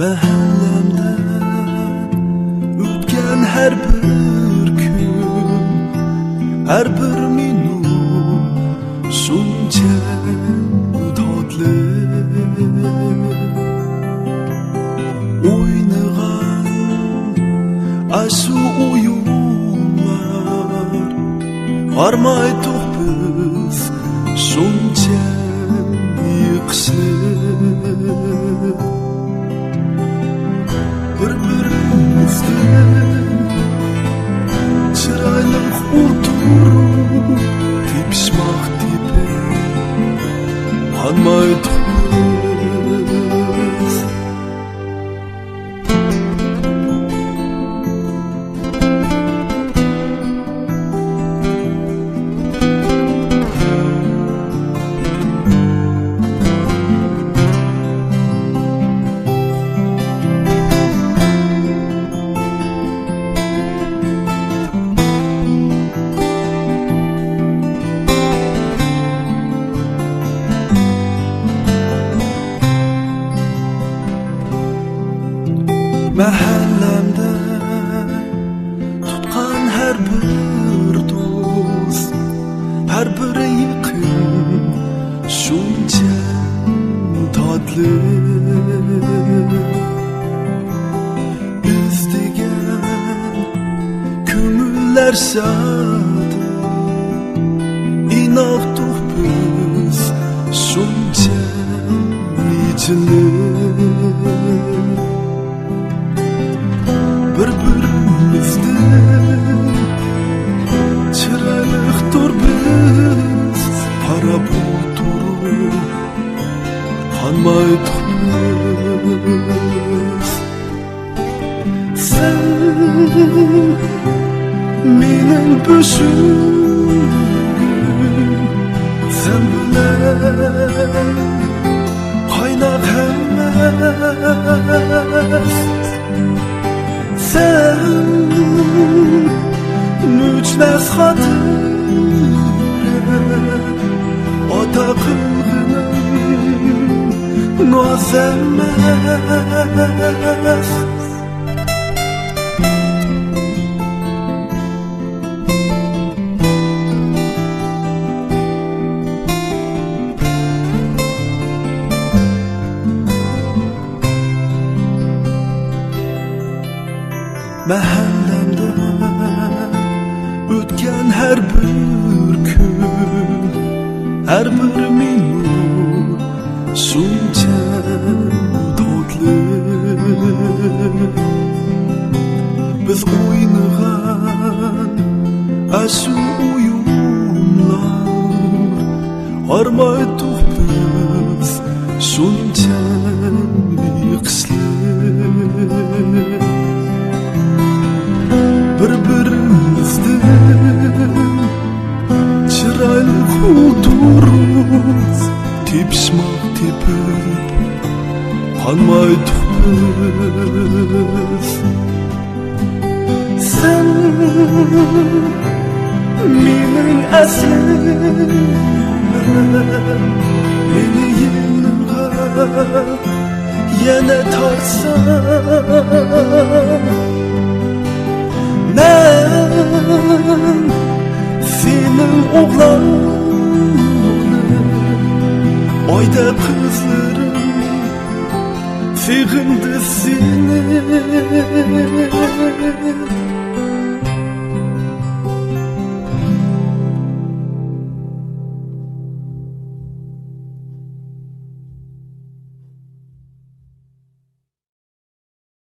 Mahallemden ötken her bir gün, her bir minut şuncha tatlı. Oynagan aşu oyunlar armaydık biz şuncha yıksın. Bir-birimizden çıraylık oturup tepişmak tepe kanmaydık biz. Mahallemde tutkan her bir dost, her biri yakın, şunca tatlı. İzdigen kömüller şadı, inaktık biz şunca niçinli. Bir-birimizden çıraylıktır biz, para buldurup kanmaydık biz. Sen menin böşüğüm, sen bilen kaynak emez. Sen mücnes hatıra ata kılgınım naz emez. Mahallemden ötken her bir gün, her bir minut şuncha tatlı. Biz oynagan aşu oyunlar armaydık biz şuncha yıksın. Bir-birimizden çıraylık oturup tepişmak tepip kanmaydık biz. Sen menin aslim, meni yanına yana tartsan. Ben senin oğlanım, ayda kızlarım sevindi seni.